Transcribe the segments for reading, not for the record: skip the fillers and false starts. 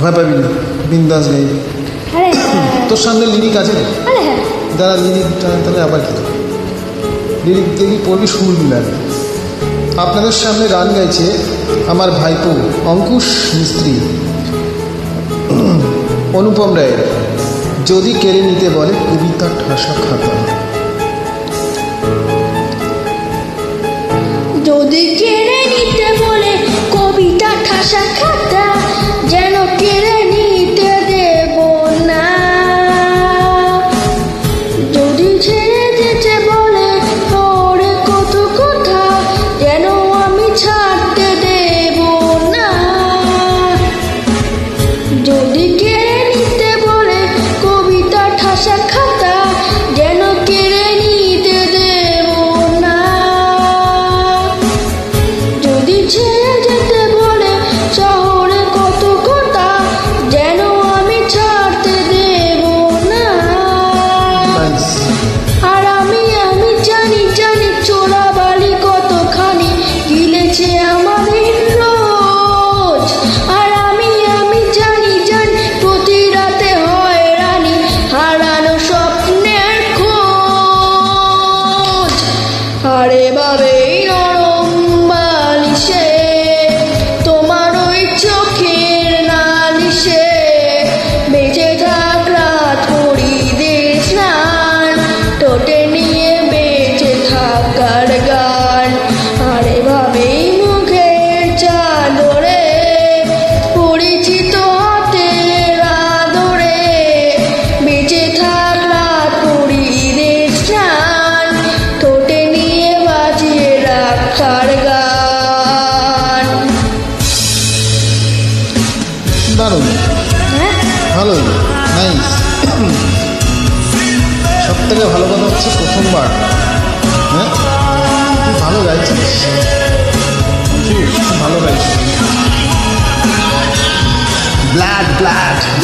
ভয় পাবি না, বিন্দাস গাইবি। আরে তোর সামনে লিরিক আছে তো? আরে হ্যাঁ, যারা লিরিক তাহলে আবার কি লিরিক দেখি পড়বি, সুর মিলাবি। আপনাদের সামনে গান গাইছে আমার ভাইপো অঙ্কুশ মিস্ত্রি, অনুপম রায়ের যদি কেড়ে নিতে বলে কবিতা ঠাসা খাতা। যদি কেড়ে নিতে বলে কবিতা ঠাসা খাতা, যেন কেড়ে নিতে দেব না। যদি ছেড়ে যেতে বলে ওরে কত কথা, যেন আমি ছাড়তে দেব না। যদি কেড়ে নিতে বলে কবিতা ঠাসা খাতা, যেন কেড়ে নিতে দেব না। যদি ছেড়ে যেতে বলে শহরে কত কথা, যেন আমি ছাড়তে দেব না। আর আমি জানি চোরা বালি কতখানি গিলেছে আমাদের রোজ। আর আমি জানি প্রতি রাতে হয় রানী হারানো স্বপ্নের খোঁজ। আরে বাবে নরম বালিশে তোমার ওই চোখের নালিশে, বেঁচে থাক রাত করি দে স্নান, টোটে নিয়ে বেঁচে থাকার গান। আরে ভাবে মুখের চাদরে পরিচিত হাতের আদরে, বেঁচে থাক রাত করি দে স্নান, টোটে নিয়ে বাজিয়ে রাখার গান। দারুণ, হ্যাঁ, ভালোই, নাইস। সব থেকে ভালো কথা হচ্ছে প্রথমবার, হ্যাঁ তুই ভালো গাইছিস, খুব ভালো গাইছিস।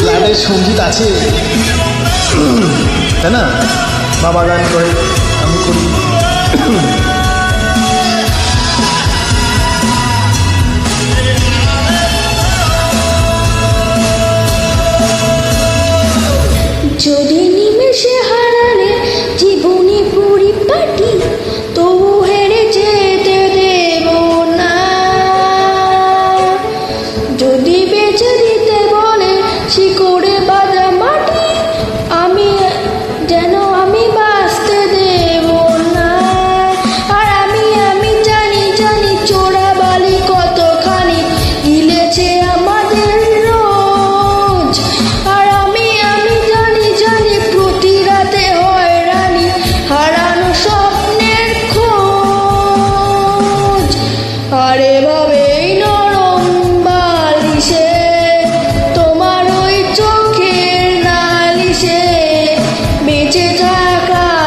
ব্লাডের সঙ্গীত আছে, তাই না? বাবা গান করে, আমি করি।